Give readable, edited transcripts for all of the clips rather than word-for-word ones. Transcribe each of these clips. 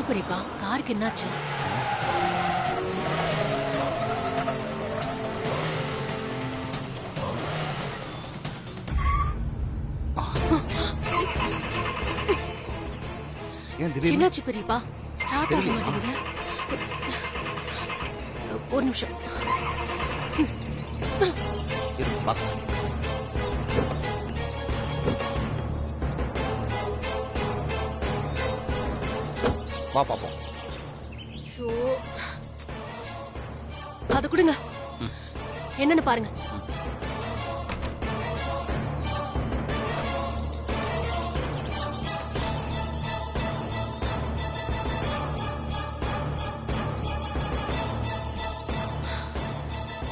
சொல்லு பெரியப்பா, காருக்கு என்னாச்சு? என்னாச்சு பெரியப்பா? ஸ்டார்ட் ஆக மாட்டேங்குது. ஒரு நிமிஷம். வா பாப்போம். அது கொடுங்க, என்னன்னு பாருங்க.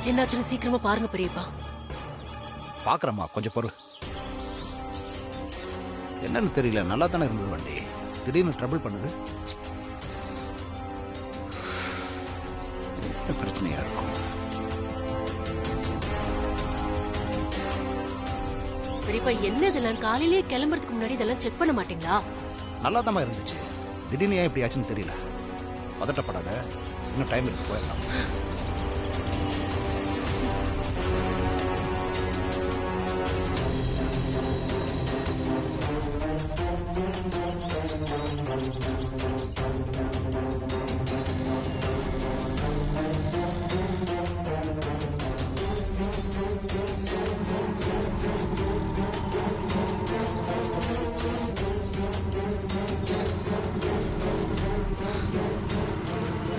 என்னாச்சுன்னு சீக்கிரமா பாருங்க பெரியப்பா. பாக்குறமா, கொஞ்சம் பொறு. என்னன்னு தெரியல, நல்லா தானே இருந்தது வண்டி, திடீர்னு ட்ரபிள் பண்ணுது. என்ன பிரச்சனையா இருக்கும்? பெரியப்பா என்ன இதெல்லாம்? காலையிலேயே கிளம்புறதுக்கு முன்னாடி இதெல்லாம் செக் பண்ண மாட்டீங்களா? நல்லா தான் இருந்துச்சு, திடீர்னு ஏன் இப்படி ஆச்சுன்னு தெரியல. பதட்டப்படாத, இன்னும் டைம் இருக்கு, போயிடலாம்.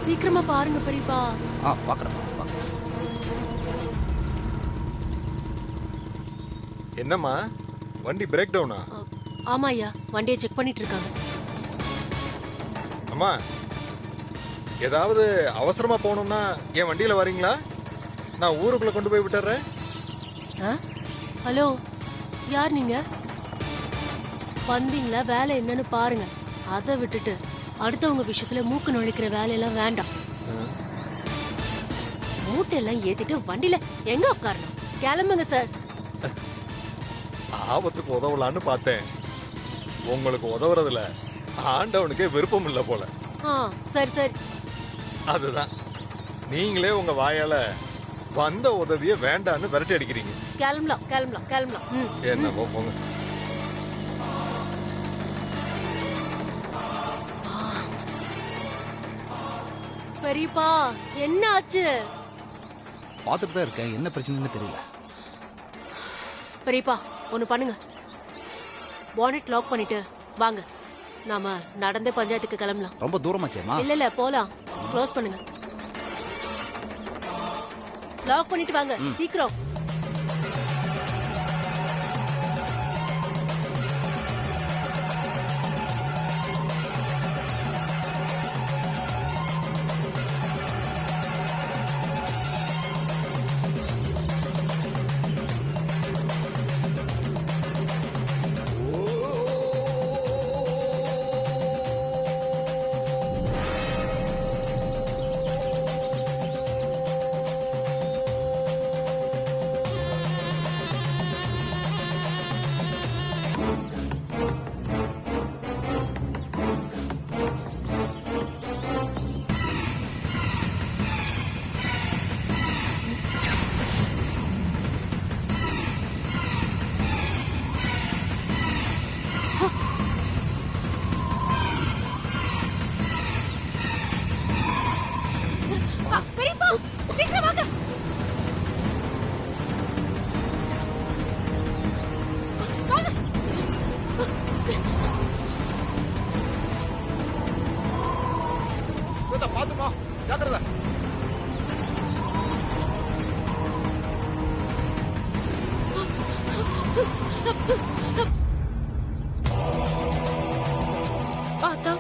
சீக்கிரமா பாருங்க பெரியப்பா. பாக்குறேன். என்னம்மா, வண்டி பிரேக் டவுனா? ஆமா ஐயா, வண்டியை செக் பண்ணிட்டு இருக்காங்க. அம்மா, ஏதாவது அவசரமா போகணும்னா என் வண்டியில வரீங்களா? நான் ஊருக்குள்ள கொண்டு போய் விட்டுறேன். ஹலோ, யார் நீங்க? வந்தீங்களா? வேலை என்னன்னு பாருங்க. அதை விட்டுட்டு அடுத்தவங்க விஷயத்துல மூக்கு நுழைக்கிற வேலையெல்லாம் வேண்டாம். மூட்டையெல்லாம் ஏத்திட்டு வண்டியில எங்க உட்காரணும்? கிளம்புங்க சார். ஆபத்துக்கு உதவலான்னு பார்த்தேன். உங்களுக்கு உதவுறதுல ஆண்டவனுக்கே விருப்பம் இல்லை போல. சரி சரி. அதுதான் நீங்களே உங்க வாயால வந்த உதவிய வேண்டான்னு விரட்டி அடிக்கிறீங்க. கிளம்பலாம் கிளம்பலாம் கிளம்பலாம். என்ன போங்க. பெரியப்பா என்ன ஆச்சு? பார்த்துட்டு தான் இருக்கேன், என்ன பிரச்சனைன்னு தெரியல. பெரியப்பா ஒண்ணு பண்ணுங்க, பானட் லாக் பண்ணிட்டு வாங்க, நாம நடந்தே பஞ்சாயத்துக்கு கிளம்பலாம். ரொம்ப தூரமாச்சேமா? இல்ல போலாம். க்ளோஸ் பண்ணுங்க, லாக் பண்ணிட்டு வாங்க சீக்கிரம். பாத்துமா, ஜாக்கிரதை. ஆத்தா,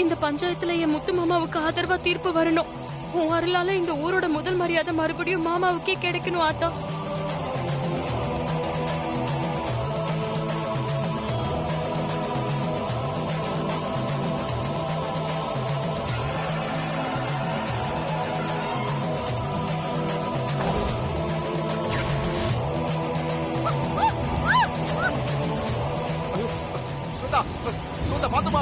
இந்த பஞ்சாயத்துல என் முத்து மாமாவுக்கு ஆதரவா தீர்ப்பு வரணும். உன் அருளால இந்த ஊரோட முதல் மரியாதை மறுபடியும் மாமாவுக்கே கிடைக்கணும் ஆத்தா. சுதா, பாத்துமா.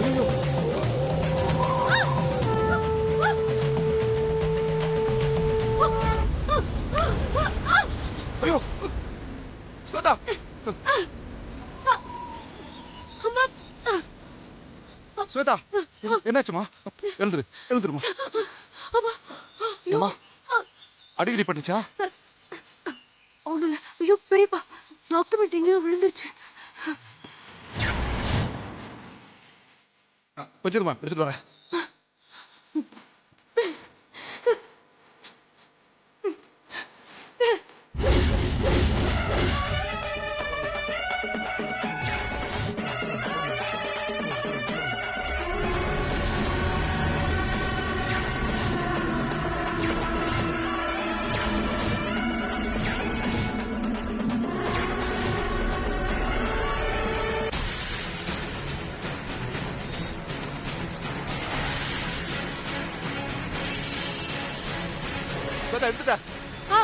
ஐயோ ஐயோ ஸ்வேதா ஸ்வேதா என்னாச்சுமா? எழுந்துருமா. ஏம்மா அடிக்கடி பண்ணிச்சா? ஒண்ணு இல்ல. ஐயோ பெரியப்பா, டாக்டர் மீட்டிங் விழுந்துருச்சு. கொஞ்சமா எடுத்துட்டு வரேன். ஸ்வேதா எடுத்துட்டா. ஆ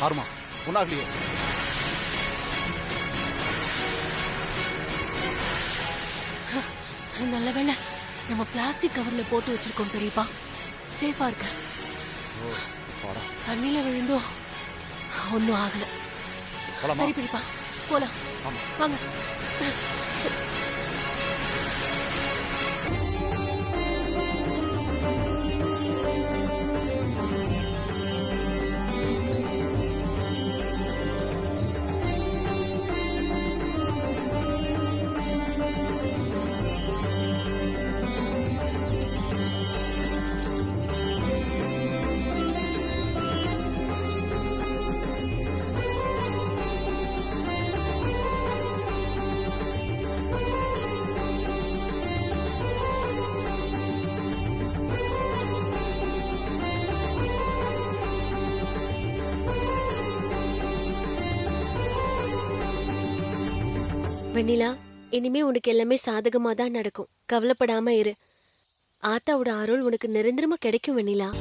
ஆறுமா ஒன்றாகலையே. நல்ல வேளை நம்ம பிளாஸ்டிக் கவர்ல போட்டு வச்சிருக்கோம் பெரியப்பா. சேஃபா இருக்க. தண்ணியில விழுந்தோ ஒன்னும் ஆகல. சரி பெரியப்பா, போலாம் வாங்க. வெண்ணிலா, இனிமே உனக்கு எல்லாமே சாதகமா தான் நடக்கும். கவலைப்படாம இரு. ஆத்தாவோட அருள் உனக்கு நிரந்தரமா கிடைக்கும் வெண்ணிலா.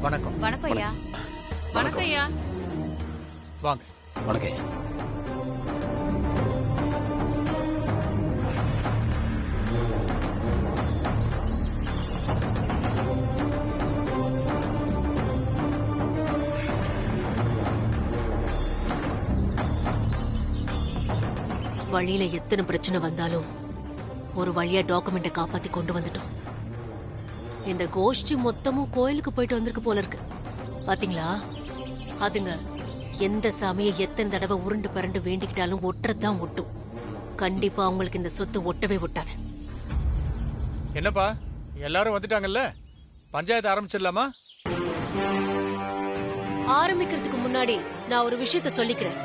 வணக்கம். வணக்கம் ஐயா. வணக்கம் ஐயா. வாங்க. வணக்கம். வழியில எத்தனை பிரச்சனை வந்தாலும் ஒரு வழியா டாக்குமெண்ட்டை காப்பாத்தி கொண்டு வந்துட்டோம். இந்த கோஷ்டி மொத்தமும் கோயிலுக்கு போயிட்டு வந்திருக்கு போல இருக்கு. பாத்தீங்களா? அதுங்க எந்த சாமியை எத்தனை தடவை உருண்டு பரண்டு வேண்டிக்கிட்டாலும் ஒட்டுறதுதான் ஒட்டும். கண்டிப்பா அவங்களுக்கு இந்த சொத்து ஒட்டவே ஒட்டாது. என்னப்பா எல்லாரும் வந்துட்டாங்கல்ல, பஞ்சாயத்து ஆரம்பிச்சிடலாமா? ஆரம்பிக்கிறதுக்கு முன்னாடி நான் ஒரு விஷயத்த சொல்லிக்கிறேன்.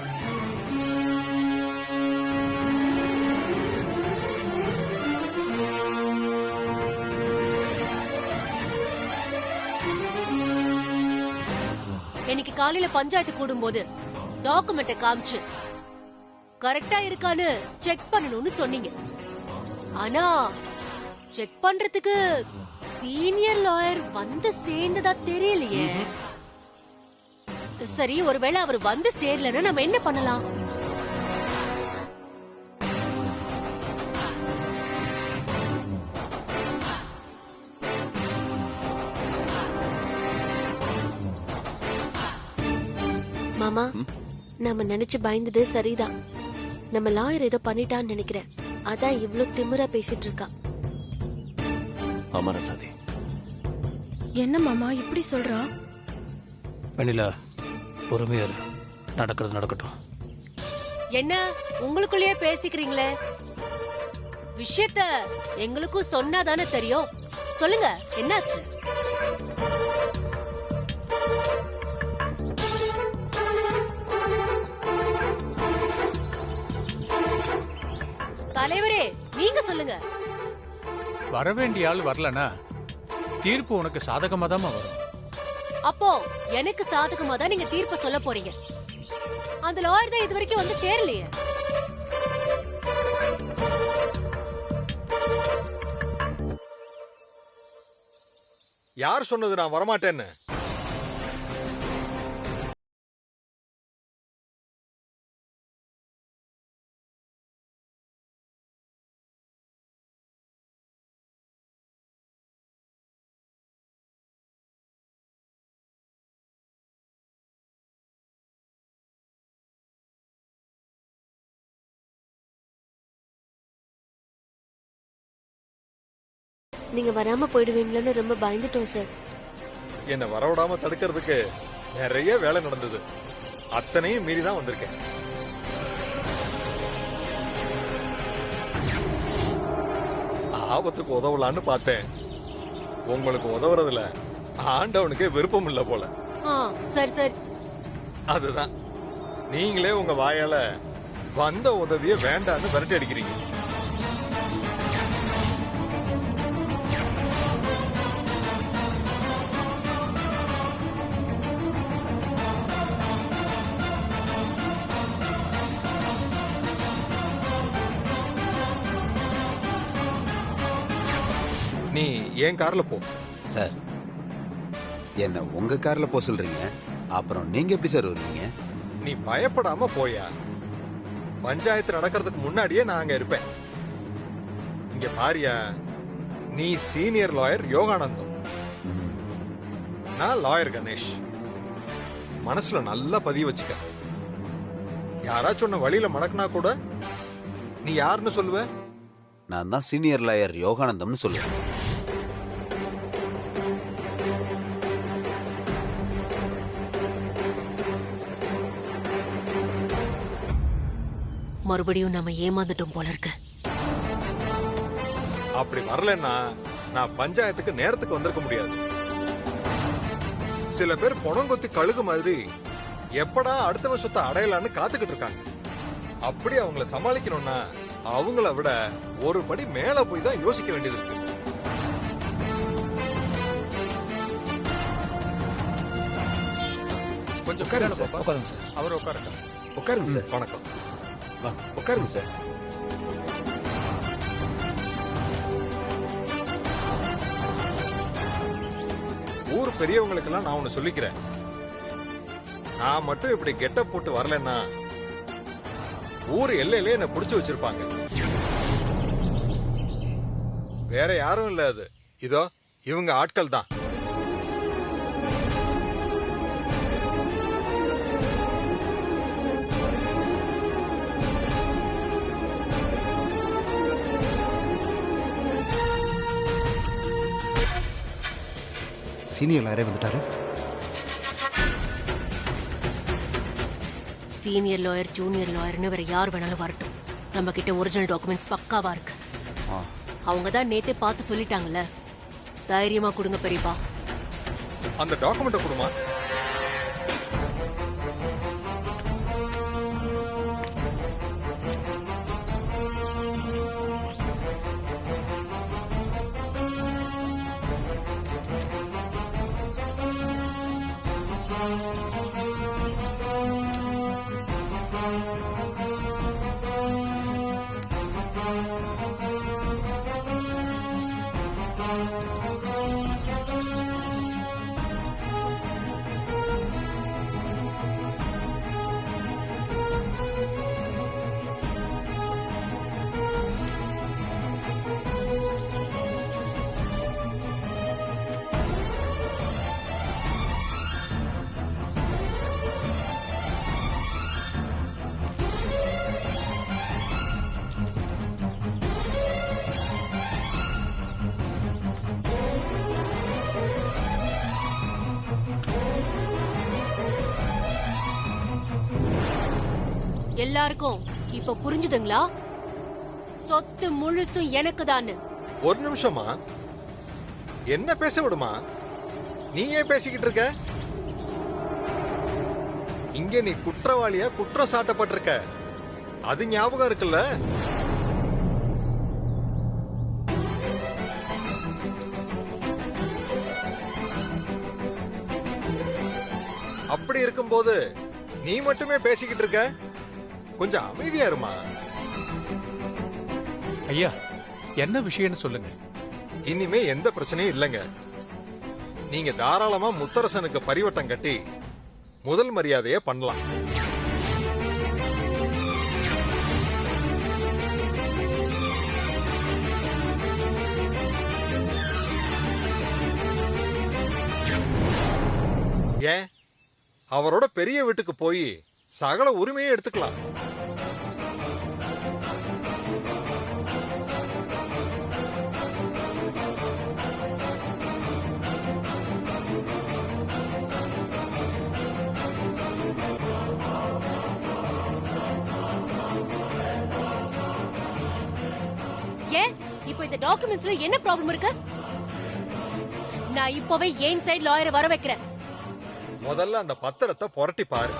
இன்னைக்கு காலையில பஞ்சாயத்து கூடும்போது டாக்குமெண்ட்டை காமிச்சு கரெக்டா இருக்கான்னு செக் பண்ணணும்னு சொன்னீங்க. ஆனா செக் பண்றதுக்கு சீனியர் லாயர் வந்து சேர்ந்ததா தெரியலையே. சரி, ஒருவேளை அவர் வந்து சேரலன்னா நம்ம என்ன பண்ணலாம்? மாமா நம்ம நினைச்சு பயந்தது சரிதான். நம்ம லாயர் ஏதோ பண்ணிட்டான்னு நினைக்கிறேன். அதான் இவ்ளோ திமிரா பேசிட்டு இருக்கா. ஆமா ரசாதி. என்ன மாமா இப்படி சொல்றா? வெண்ணிலா, பொறுமையா இரு. நடக்கிறது நடக்கட்டும். என்ன உங்களுக்குள்ளேயே பேசிக்கிறீங்களே? விஷயத்த எங்களுக்கும் சொன்னாதானே தெரியும். சொல்லுங்க, என்னாச்சு? தலைவரே, நீங்க சொல்லுங்க. வரவேண்டிய ஆள் வரலனா தீர்ப்பு உனக்கு சாதகமா தான் வரும். அப்போ எனக்கு சாதகமா தான் நீங்க தீர்ப்பு சொல்ல போறீங்க. அந்த லாயர் தான் இது வரைக்கும் வந்து சேரலையே. யார் சொன்னது நான் வரமாட்டேன்னு? நீங்க வராம போயிடுவீங்களன்னு ரொம்ப பயந்துட்டோம் சார். என்ன வரவிடாம தடுக்கிறதுக்கு நிறைய வேலை நடந்தது. அத்தனையும் மீறி தான் வந்திருக்கேன். ஆபத்துக்கு உதவலான்னு பார்த்தேன். உங்களுக்கு உதவுறதுல ஆண்டவனுக்கே விருப்பம் இல்ல போல. சரி சரி. அதுதான் நீங்களே உங்க வாயால வந்த உதவிய வேண்டான்னு விரட்டி அடிக்கிறீங்க. நீ என் கார்ல போ. சார், என்ன உங்க கார்ல போக சொல்றீங்க? அப்புறம் நீங்க எப்படி சார் வருவீங்க? நீ பயப்படாம போயா. பஞ்சாயத்து நடக்கிறதுக்கு முன்னாடியே நான் அங்க இருப்பேன். இங்க பாரியா, நீ சீனியர் லாயர் யோகானந்தம், நான் லாயர் கணேஷ். மனசுல நல்லா பதிய வச்சுக்க. யாராச்சும் உன்னை வழியில மடக்குனா கூட நீ யாருன்னு சொல்லுவ? நான் தான் சீனியர் லாயர் யோகானந்தம்னு சொல்லுவேன். மறுபடியும் நம்ம ஏமாந்துட்டோம் போல இருக்கு. அப்படி வரலன்னா நான் பஞ்சாயத்துக்கு நேரத்துக்கு வந்திருக்க முடியாது. சில பேர் பொணங்கொத்தி கழுகு மாதிரி எப்படா அடுத்த சொத்தை அடையலான்னு காத்துக்கிட்டு இருக்காங்க. அப்படி அவங்கள சமாளிக்கணும்னா அவங்கள விட ஒரு படி மேல போய் தான் யோசிக்க வேண்டியது இருக்கு. கொஞ்சம் உட்காருங்க உட்காருங்க சார். உட்காருங்க சார். அவர் உட்காருங்க. உட்காருங்க சார். வணக்கம். உட்காருங்க சார். ஊர் பெரியவங்களுக்கெல்லாம் நான் ஒண்ணு சொல்லிக்கிறேன். நான் மட்டும் இப்படி கெட்ட போட்டு வரலன்னா ஊர் எல்லையிலே என்ன புடிச்சு வச்சிருப்பாங்க. வேற யாரும் இல்ல, அது இதோ இவங்க ஆட்கள் தான். சீனியர் லாயரே வந்துட்டாரு. சீனியர் லாயர், ஜூனியர் லாயர்னு வேற யார் வேணாலும் வரட்டும். நம்ம கிட்ட ஒரிஜினல் டாக்குமெண்ட்ஸ் பக்காவா இருக்கு. அவங்க தான் நேத்தே பார்த்து சொல்லிட்டாங்கல்ல. தைரியமா கொடுங்க பெரியப்பா. அந்த டாக்குமெண்ட்டை கொடுமா. எல்லாருக்கும் இப்ப புரிஞ்சுதுங்களா? சொத்து முழுசும் எனக்கு தான்னு. ஒரு நிமிஷமா, என்ன பேச விடுமா? நீ ஏன் பேசிக்கிட்டு இருக்க? இங்க நீ குற்றவாளியா குற்றம் சாட்டப்பட்டிருக்க, அது ஞாபகம் இருக்குல்ல? அப்படி இருக்கும்போது நீ மட்டுமே பேசிக்கிட்டு இருக்க, கொஞ்சம் அமைதியா இருமா. ஐயா, என்ன விஷயம்னு சொல்லுங்க. இனிமே எந்த பிரச்சனையும் இல்லைங்க. நீங்க தாராளமா முத்தரசனுக்கு பரிவட்டம் கட்டி முதல் மரியாதையை பண்ணலாம். ஏன், அவரோட பெரிய வீட்டுக்கு போய் சகல உரிமையை எடுத்துக்கலாம். ஏன் இப்போ இந்த டாக்குமெண்ட்ஸ்ல என்ன ப்ராப்ளம் இருக்கு? நான் இப்பவே ஏன் சைடு லாயரை வர வைக்கிறேன். முதல்ல அந்த பத்திரத்தை புரட்டி பாரு.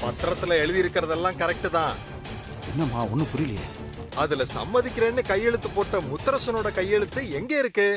பத்திரத்துல எழுதி இருக்கிறதெல்லாம் கரெக்ட் தான். என்னம்மா ஒன்றும் புரியலையே. அதுல சம்மதிக்கிறேன்னு கையெழுத்து போட்ட முத்தரசனோட கையெழுத்து எங்க இருக்கு?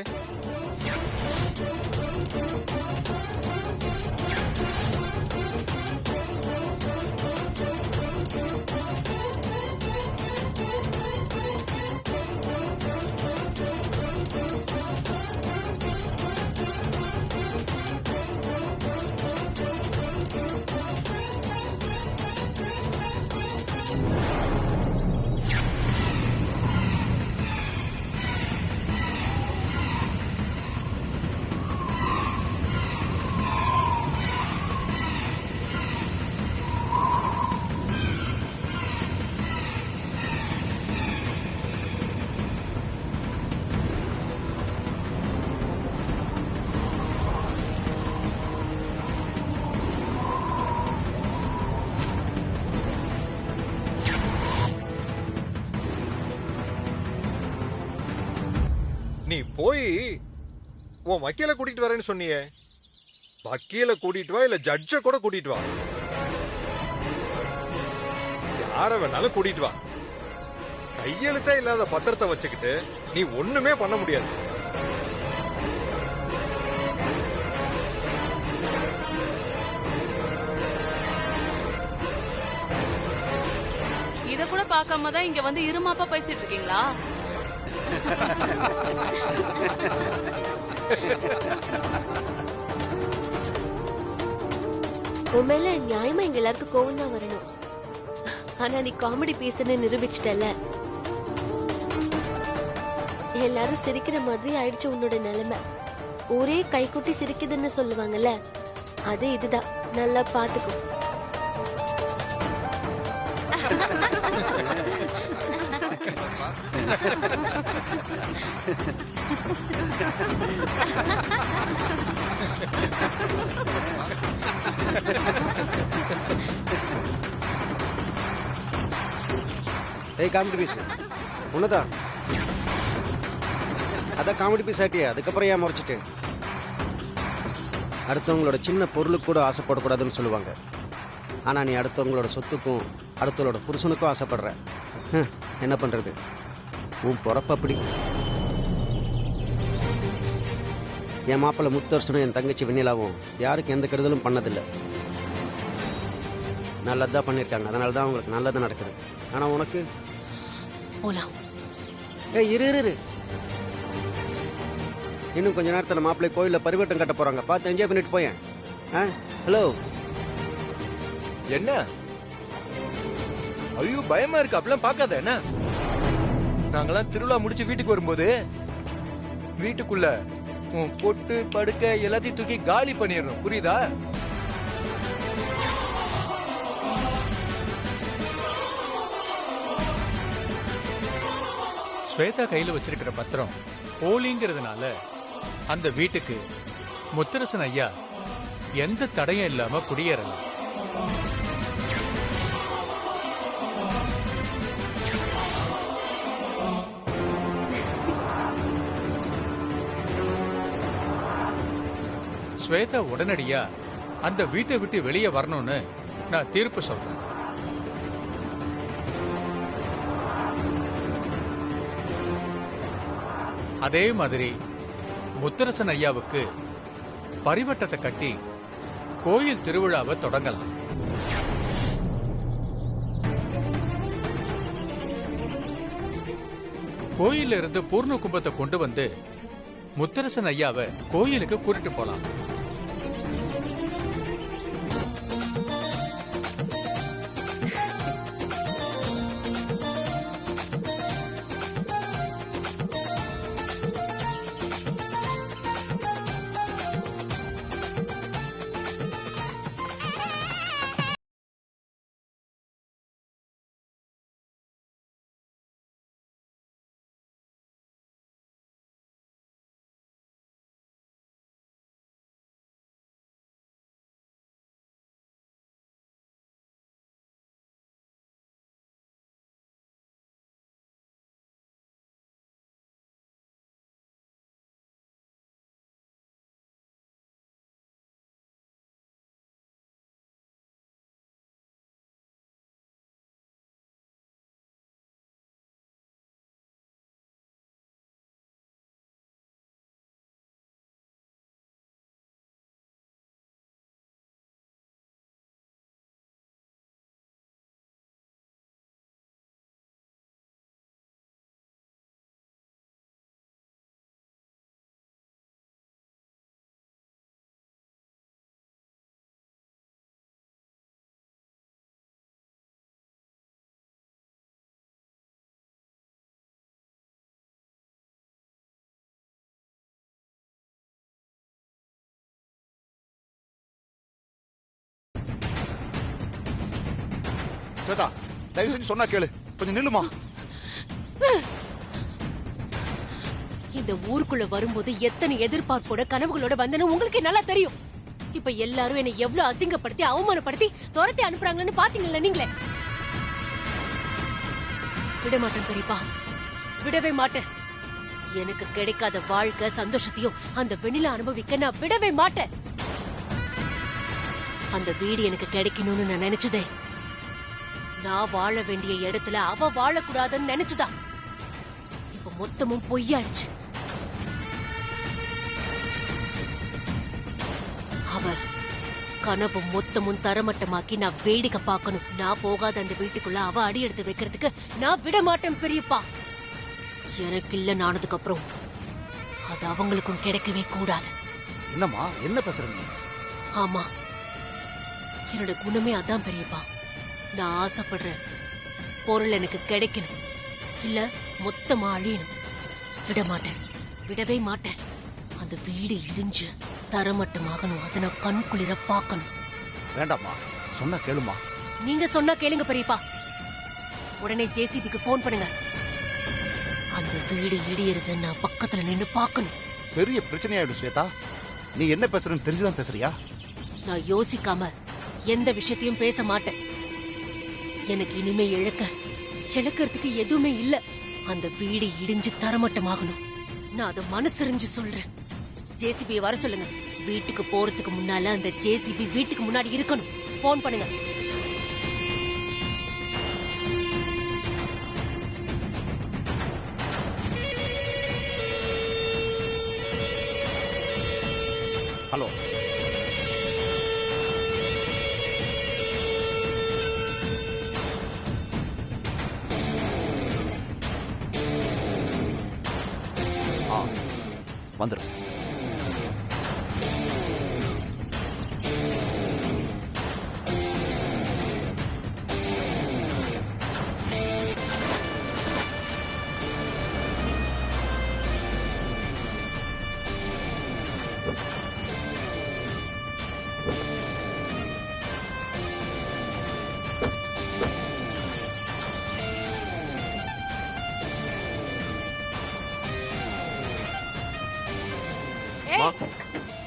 நீ போய் உன் வக்கீல கூட்டிட்டு வரேன்னு சொன்னியே, வக்கீல கூட்டிட்டு வா, இல்ல ஜட்ஜ கூட கூட்டிட்டு வா, யார வேணாலும் கூட்டிட்டு வா. கையெழுத்தே இல்லாத பத்திரத்தை வச்சுக்கிட்டு நீ ஒண்ணுமே பண்ண முடியாது. இத கூட பார்க்காம தான் இங்க வந்து இருமாப்பா பேசிட்டு இருக்கீங்களா? உன் மேல நியாயமா எங்க எல்லாருக்கும் கோவம் தான் வரணும். ஆனா நீ காமெடி பீஸ்ன்னு நிரூபிச்சிட்டல. எல்லாரும் சிரிக்கிற மாதிரி ஆயிடுச்சு உன்னோட நிலைமை. ஒரே கைக்குட்டி சிரிக்குதுன்னு சொல்லுவாங்கல்ல, அது இதுதான். நல்லா பாத்துக்கோ. ஏய் காமெடி பீஸ் உன்னதான். அதான் காமெடி பீஸ் ஆட்டியா, அதுக்கப்புறம் ஏன் முறைச்சிட்டு? அடுத்தவங்களோட சின்ன பொருளுக்கு கூட ஆசைப்படக்கூடாதுன்னு சொல்லுவாங்க. ஆனால் நீ அடுத்தவங்களோட சொத்துக்கும் அடுத்தவங்களோட புருஷனுக்கும் ஆசைப்படுற. என்ன பண்ணுறது, உன் பொறப்பு அப்படி. என் மாப்பிள்ளை முத்தரசனும் என் தங்கச்சி வெண்ணிலாவும் யாருக்கு எந்த கெடுதலும் பண்ணதில்லை. நல்லதான் பண்ணியிருக்காங்க, அதனால தான் அவங்களுக்கு நல்லது நடக்குது. ஆனால் உனக்கு போலாம். ஏய் இரு இரு இரு இன்னும் கொஞ்ச நேரத்தில் மாப்பிள்ளை கோயிலில் பரிவட்டம் கட்ட போறாங்க. பார்த்து என்ஜாய் பண்ணிட்டு போயேன். ஹலோ, என்ன ஐயோ பயமா இருக்கு, அப்படிலாம் பார்க்காத. என்ன நாங்கெல்லாம் திருவிழா முடிச்சு வீட்டுக்கு வரும்போது வீட்டுக்குள்ள உன் பொட்டு படுக்க எல்லாத்தையும் தூக்கி காலி பண்ணிடணும், புரியுதா? ஸ்வேதா கையில வச்சிருக்கிற பத்திரம் போலிங்கிறதுனால அந்த வீட்டுக்கு முத்தரசன் ஐயா எந்த தடையும் இல்லாம குடியேறலாம். ஸ்வேதா உடனடியா அந்த வீட்டை விட்டு வெளியே வரணும்னு நான் தீர்ப்பு சொல்றேன். அதே மாதிரி முத்தரசன் ஐயாவுக்கு பரிவட்டத்தை கட்டி கோயில் திருவிழாவை தொடங்கலாம். கோயில இருந்து பூர்ண கும்பத்தை கொண்டு வந்து முத்தரசன் ஐயாவை கோயிலுக்கு கூட்டிட்டு போலாம். ஸ்வேதா, தயவு செஞ்சு சொன்னா கேளு, கொஞ்சம் நில்லுமா. இந்த ஊருக்குள்ள வரும்போது எத்தனை எதிர்பார்ப்போட கனவுகளோட வந்தேன்னு உங்களுக்கு நல்லா தெரியும். இப்ப எல்லாரும் என்னை எவ்வளவு அசிங்கப்படுத்தி அவமானப்படுத்தி துரத்தி அனுப்புறாங்கன்னு பாத்தீங்கல்ல நீங்களே. விட மாட்டேன் பெரியப்பா, விடவே மாட்டேன். எனக்கு கிடைக்காத வாழ்க்கை சந்தோஷத்தையும் அந்த வெண்ணில அனுபவிக்க நான் விடவே மாட்டேன். அந்த வீடு எனக்கு கிடைக்கணும்னு நான் நினைச்சதே நான் வாழ வேண்டிய இடத்துல அவ வாழக்கூடாதுன்னு நினைச்சுதான். இப்ப மொத்தமும் பொய்யாயிடுச்சு. அவ கனவு மொத்தமும் தரமட்டமாக்கி நான் வேடிக்கை பார்க்கணும். நான் போகாத அந்த வீட்டுக்குள்ள அவ அடி எடுத்து வைக்கிறதுக்கு நான் விட மாட்டேன் பெரியப்பா. எனக்கு இல்ல நானதுக்கு அப்புறம் அது அவங்களுக்கும் கிடைக்கவே கூடாது. என்னம்மா, என்ன பேசுறீங்க? ஆமா, என்னோட குணமே அதான் பெரியப்பா. நான் ஆசைப்படுற பொருள் எனக்கு கிடைக்கணும், இல்ல மொத்தமா அழியணும். விட மாட்டேன், விடவே மாட்டேன். அந்த வீடு இடிஞ்சு தரமட்டமாகணும். அதை நான் கண் குளிர பார்க்கணும். வேண்டாம்மா, சொன்னா கேளுமா. நீங்க சொன்னா கேளுங்க பெரியப்பா. உடனே ஜேசிபிக்கு போன் பண்ணுங்க. அந்த வீடு இடியறது நான் பக்கத்துல நின்னு பார்க்கணும். பெரிய பிரச்சனையாயிடும் ஸ்வேதா. நீ என்ன பேசுறன்னு தெரிஞ்சுதான் பேசுறியா? நான் யோசிக்காம எந்த விஷயத்தையும் பேச மாட்டேன். எனக்கு இனிமே இழக்கிறதுக்கு எதுவுமே இல்ல. அந்த வீடு இடிஞ்சு தரமட்டமாகணும். நான் அதை மனசறிஞ்சு சொல்றேன். ஜேசிபியை வர சொல்லுங்க. வீட்டுக்கு போறதுக்கு முன்னால அந்த ஜேசிபி வீட்டுக்கு முன்னாடி இருக்கணும். போன் பண்ணுங்க. ஹலோ, வந்துடும்.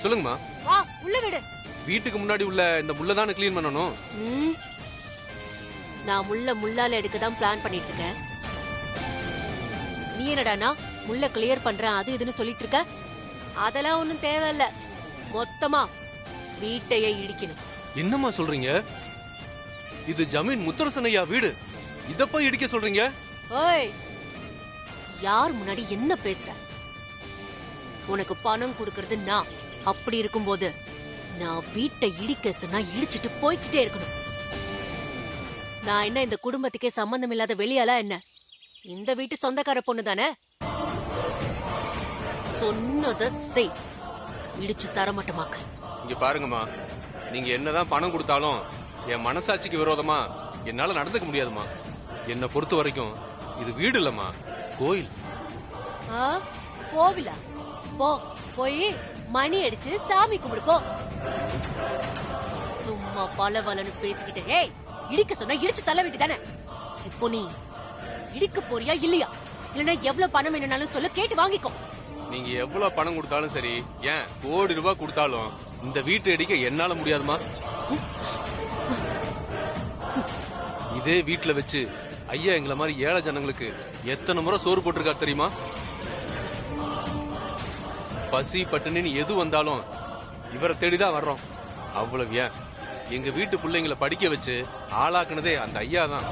சொல்லுங்கம்மா. வா உள்ள விடு. வீட்டுக்கு முன்னாடி உள்ள இந்த முள்ள தானே க்ளீன் பண்ணணும். நான் முள்ளால எடுக்க தான் பிளான் பண்ணிட்டு இருக்கேன். நீ என்னடானா முள்ள கிளியர் பண்றேன் அது இதுன்னு சொல்லிட்டு இருக்க. அதெல்லாம் ஒண்ணும் தேவையில்ல. மொத்தமா வீட்டையே இடிக்கணும். என்னம்மா சொல்றீங்க? இது ஜமீன் முத்தரசன் ஐயா வீடு. இத போய் இடிக்க சொல்றீங்க? ஓய், யார் முன்னாடி என்ன பேசுற? உனக்கு பணம் கொடுக்கறது நான். அப்படி இருக்கும்போது நான் வீட்டை இடிக்க சொன்னா இடிச்சிட்டு போய்கிட்டே இருக்கணும். நான் என்ன இந்த குடும்பத்துக்கே சம்பந்தம் இல்லாத வெளியாளா என்ன? இந்த வீட்டு சொந்தக்கார பொண்ணு தானே. சொன்னத செய். இடிச்சு தர மாட்டோமாக்க. இங்க பாருங்கம்மா, நீங்க என்னதான் பணம் கொடுத்தாலும் என் மனசாட்சிக்கு விரோதமா என்னால நடந்துக்க முடியாதுமா. என்னை பொறுத்த வரைக்கும் இது வீடு இல்லம்மா, கோயில். கோவிலா? போ, போய் மணி அடிச்சு சாமி கும்பிடு போ. சும்மா பலவலன்னு பேசிக்கிட்டு ஏய், இடிக்க சொன்னா இடிச்சு தள்ள வேண்டியதானே. இப்போ நீ இடிக்க போறியா இல்லையா? இல்லன்னா எவ்வளவு பணம் வேணும்னாலும் சொல்ல, கேட்டு வாங்கிக்கோ. நீங்க எவ்வளவு பணம் கொடுத்தாலும் சரி, ஏன் கோடி ரூபாய் கொடுத்தாலும் இந்த வீட்டை இடிக்க என்னால முடியாதுமா. இதே வீட்டுல வச்சு ஐயா எங்களை மாதிரி ஏழை ஜனங்களுக்கு எத்தனை முறை சோறு போட்டிருக்காரு தெரியுமா? பசி பட்டினின்னு எது வந்தாலும் இவரை தேடிதான் வர்றோம். அவ்வளவு ஏன் எங்க வீட்டு பிள்ளைங்களை படிக்க வச்சு ஆளாக்குனதே அந்த ஐயா தான்.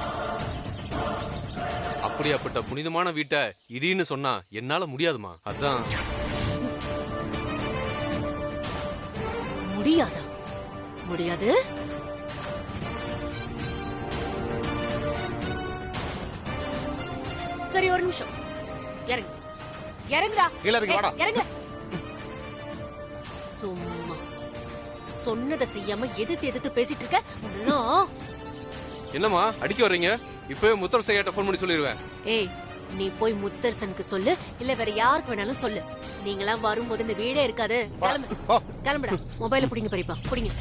அப்படியாப்பட்ட புனிதமான வீட்டை இடின்னு சொன்னா என்னால முடியாதுமா. அதான். முடியாதா? முடியாது. சரி, ஒரு நிமிஷம். இறங்கு, இறங்குடா. இறங்கு. சும்மா சொன்னதை செய்யாம எதிர்த்து பேசிட்டு இருக்க. என்னம்மா அடிக்க வர்றீங்க? இப்பவே முத்தரசன் ஐயாட்ட போன் பண்ணி சொல்லிடுவேன். ஏய், நீ போய் முத்தரசனுக்கு சொல்லு, இல்ல வேற யாருக்கு வேணாலும் சொல்லு. நீங்களாம் வரும்போது இந்த வீடே இருக்காது. கிளம்புடா. மொபைல புடிங்க பெரியப்பா, புடிங்க.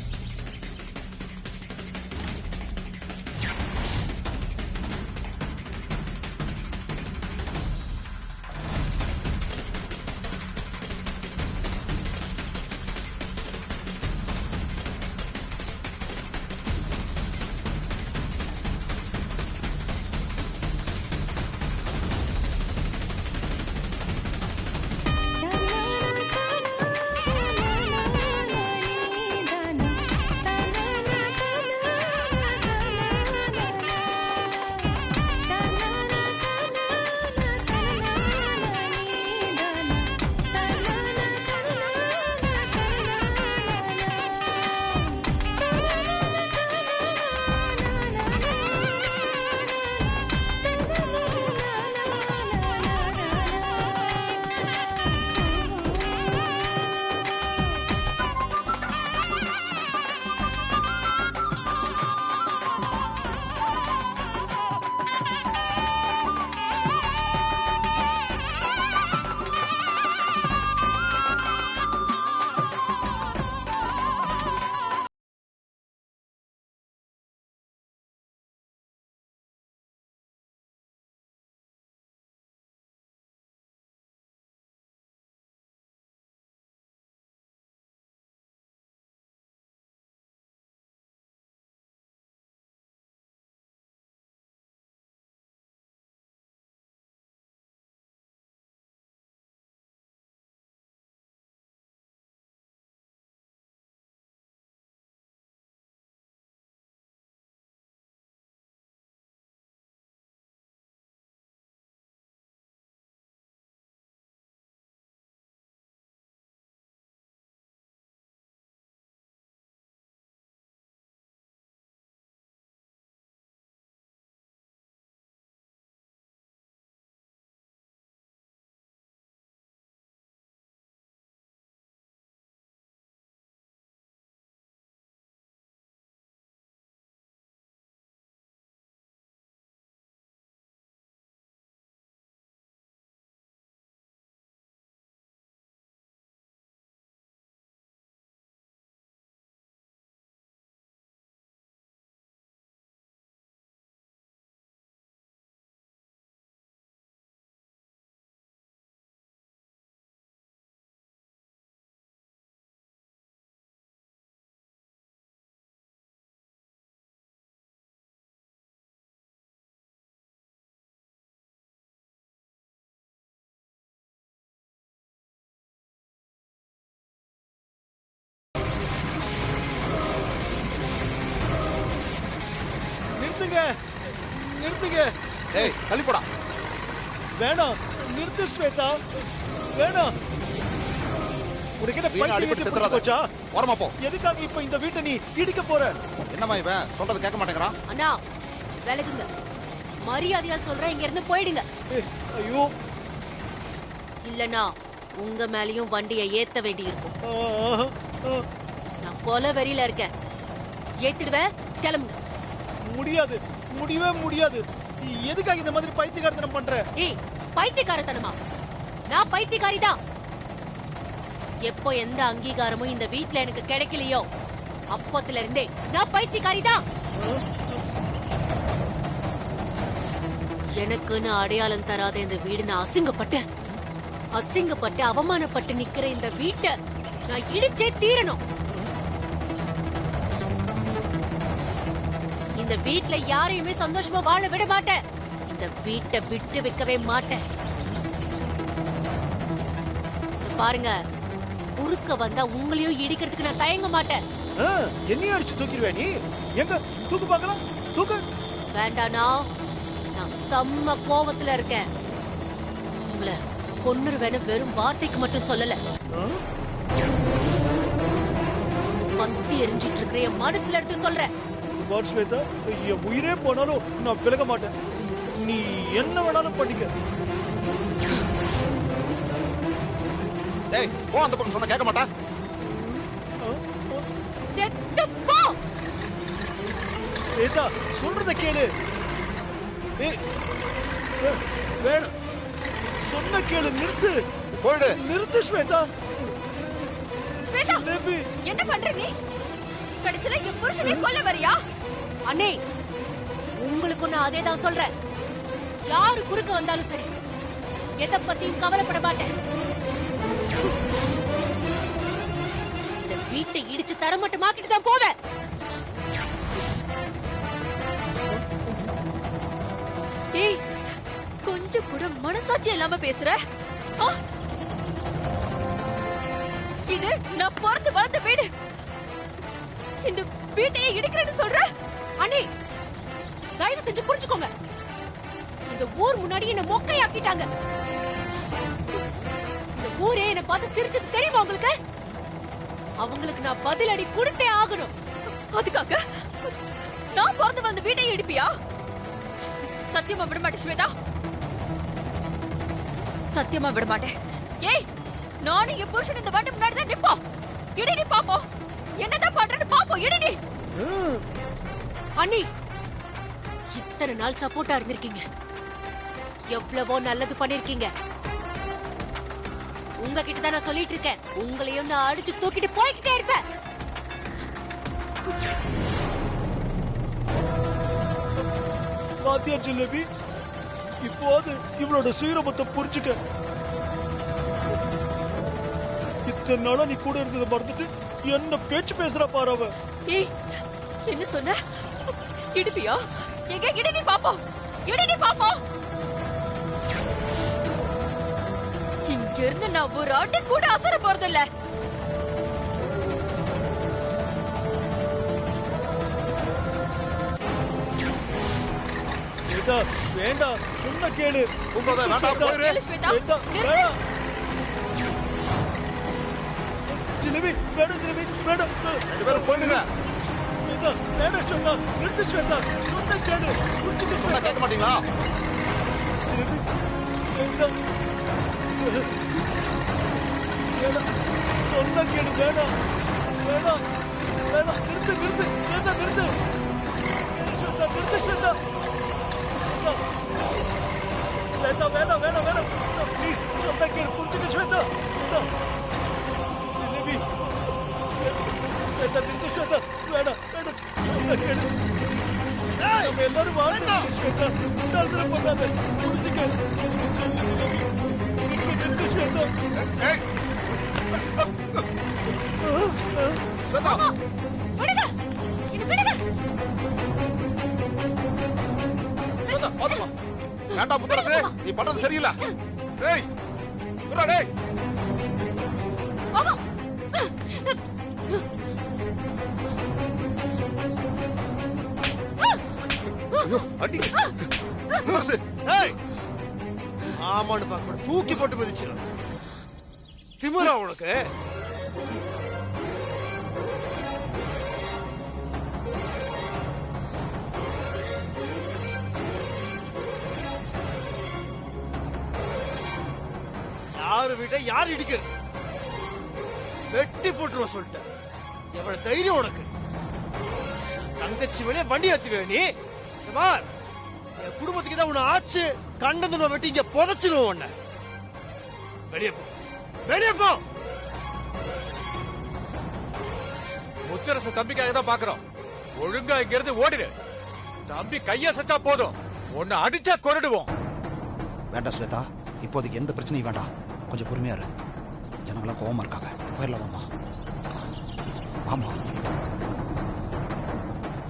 நிறுத்துங்க நிறுத்துங்க. ஏய் தள்ளி போடா. வேணாம் நிறுத்து ஸ்வேதா, வேணாம். உனக்கு என்ன வீணா அடிபட்டு பைத்தியம் செத்துறாத. போச்சா? ஓரமா போ. எதுக்காக இப்ப இந்த வீட்டை நீ இடிக்க போற? என்னம்மா இவன் சொல்றது கேட்க மாட்டேங்கிறான்? அண்ணா விலகுங்க, மரியாதையா சொல்றேன், இங்க இருந்து போயிடுங்க. ஐயோ, இல்லனா உங்க மேலயும் வண்டியை ஏத்த வேண்டி இருக்கும். நான் கொலை வெறியில இருக்கேன், ஏத்திடுவேன். கிளம்புங்க. முடியாது, முடியவே முடியாது. எதுக்காக இந்த மாதிரி பைத்தியக்காரத்தனம் பண்ற? ஏய் பைத்தியக்காரத்தனமா? நான் பைத்தியக்காரி தான். எப்போ எந்த அங்கீகாரமும் இந்த வீட்ல எனக்கு கிடைக்கலையோ அப்பத்துல இருந்தே நான் பைத்தியக்காரி தான். எனக்குன்னு அடையாளம் தராத இந்த வீடு நான் அசிங்கப்பட்டு அவமானப்பட்டு நிக்கிற இந்த வீட்டை நான் இடிச்சே தீரணும். இந்த வீட்ல யாரையுமே சந்தோஷமா வாழ விட மாட்டேன். இந்த வீட்டை விட்டு வைக்கவே மாட்டேன். பாருங்க, குறுக்க வந்தா உங்களையும் இடிக்கிறதுக்கு நான் தயங்க மாட்டேன். என்னையும் அடிச்சு தூக்கிடுவேன் நீ. எங்க தூக்கு பார்க்கலாம், தூக்கு. வேண்டானா, நான் செம்ம கோவத்துல இருக்கேன். உங்களை கொன்னுருவேன்னு வெறும் வார்த்தைக்கு மட்டும் சொல்லல. பத்தி எரிஞ்சிட்டு இருக்கிற என் மனசுல எடுத்து சொல்றேன். ஸ்வேதா, என் உயிரே போனாலும் நான் விலக மாட்டேன். நீ என்ன வேணாலும் பண்ணிக்க. டேய் போ, அந்த பக்கம் சொன்னா கேட்க மாட்டா. செத்து போ. ஸ்வேதா சொல்றத கேளு. வேணாம், சொன்ன கேளு. நிறுத்து, போயிடு. நிறுத்து ஸ்வேதா. ஸ்வேதா, என்ன பண்ற நீ? கடைசில என் புருஷனை கொல்ல வரியா? அண்ணே, உங்களுக்கு நான் அதே தான் சொல்றேன். யாரு குறுக்க வந்தாலும் சரி, எதை பத்தியும் கவலைப்பட மாட்டேன். இந்த வீட்டை இடிச்சு தரமட்டமாக்கிட்டு தான் போவேன். ஏய், கொஞ்சம் கூட மனசாட்சி இல்லாம பேசுற. இது நான் பிறந்து வளர்ந்த வீடு. இந்த வீட்டையே இடிக்கிறேன்னு சொல்ற? அண்ணே, தயவு செஞ்சு புரிஞ்சுக்கோங்க. இந்த ஊர் முன்னாடி என்ன மொக்கையாக்கிட்டாங்க. இந்த ஊரே என்ன பார்த்து சிரிச்சது தெரியுமா உங்களுக்கு? அவங்களுக்கு நான் பதிலடி கொடுத்தே ஆகணும். அதுக்காக நான் பிறந்து வளர்ந்த வீட்டையே இடிப்பியா? சத்தியமா விட மாட்டேன் ஸ்வேதா, சத்தியமா விட மாட்டேன். ஏய், நானும் என் புருஷன் இந்த வண்டி முன்னாடி தான் நிப்போம். இடிடி பாப்போம், என்னதான் பண்றேன்னு பாப்போம். இடிடி. அண்ணி, இத்தனை நாள் சப்போர்ட்டா இருந்திருக்கீங்க, எவ்வளவோ நல்லது பண்ணிருக்கீங்க. உங்ககிட்ட தான் நான் சொல்லிட்டு இருக்கேன், உங்களையும் நான் அடிச்சு தூக்கிட்டு போய்கிட்டே இருப்பேன். பாத்தியா ஜிலேபி, இப்போது இவளோட சுயரூபத்தை புரிஞ்சுக்க. இத்தனை நாளா நீ கூட இருந்ததை மறந்துட்டு என்ன பேச்சு பேசுறா பாரு அவ. ஏய், என்ன சொன்ன? இடிப்பியா? எங்க இடிடி பாப்போம், இடிடி பாப்போம். இங்க இருந்து நான் ஒரு ஆட்டு கூட அசர போறதில்ல. வேண்டாம், சொன்ன கேளு. ஜிலேபி வேண்டாம், ஜிலேபி வேண்டாம். ரெண்டு பேரும் போயிடுங்க. வேண்டாம் சொன்னா நிறுத்து ஸ்வேதா, சொன்ன கேளு. சொன்னா கேட்க மாட்டீங்களா? ஜிலேபி வேண்டாம், வேண்டாம், சொன்ன கேளு. வேண்டாம், வேண்டாம், வேண்டாம். நிறுத்து, நிறுத்து, வேண்டாம், நிறுத்து ஸ்வேதா, நிறுத்து ஸ்வேதா. ஸ்வேதா வேண்டாம், வேண்டாம், வேண்டாம். ப்ளீஸ் சொன்ன கேளு, புரிஞ்சுக்க ஸ்வேதா. ஜிலேபி ஸ்வேதா, நிறுத்து ஸ்வேதா. வேண்டாம், வேண்டாம், சொன்ன கேளு. நம்ம எல்லாரும் வாழ்ந்தோம் ஸ்வேதா, தாழ்ந்துட போகாத, புரிஞ்சுக்க. நிறுத்து ஸ்வேதா. விடுங்க, என்ன விடுங்க. வேண்டாம் முத்தரசே, நீ பண்ணது சரியில்லை. டேய் விட்றா, டேய். ஐயோ அடி இளவரசே ஏய் ஆமான்னு பார்க்க தூக்கி போட்டு மிதிச்சிடும் திமிரா உனக்கு யாரு வீட்டை யார் இடிக்கிறது வெட்டி போட்டுருவ சொல்லிட்டேன் எவ்வளவு தைரியம் உனக்கு தங்கச்சி வெளியே வண்டி ஏத்துவே நீ இங்க பார், என் குடும்பத்துக்கு தான் உன்னை ஆச்சு கண்டது வெட்டி இங்க புதைச்சிருவோம் உன்னை வெளியே போ வெளியே போ முத்தரச தம்பிக்காக தான் பாக்குறோம். ஒழுங்கா இங்க இருந்து ஓடிடு. தம்பி கைய சச்சா போதும், உன்னை அடிச்சா கொரடுவோம். வேண்டாம் ஸ்வேதா, இப்போதைக்கு எந்த பிரச்சனையும் வேண்டாம். கொஞ்சம் பொறுமையா இரு. ஜனங்களாம் கோவமா இருக்காங்க. போயிடலாம் மாமா. வாமா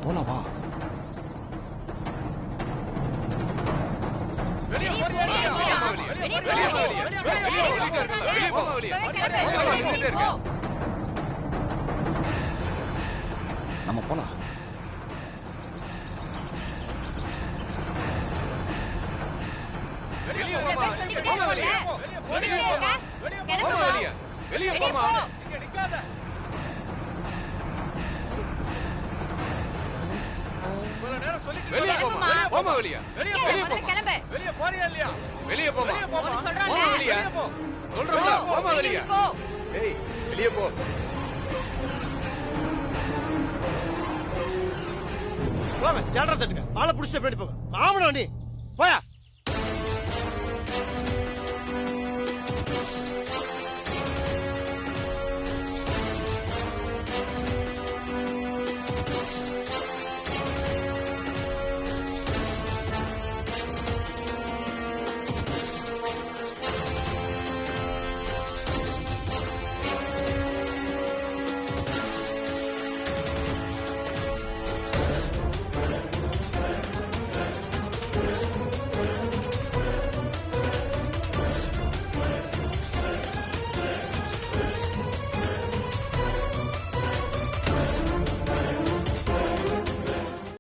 போலாம் வா. நம்ம போலாம். வெளியே போமா. வெளியே போமா. போமா வெளியே. வெளியே போமா. வெளியே போறியா இல்லையா? வெளியே போமா. போமா வெளியே. சொல்றேன்ல போமா வெளியே. ஏய் வெளியே போ. போங்க ஜாலரா தட்டுங்க மாலை புடிச்சிட்டு போயிட்டு போங்க மாமனா நீ போயா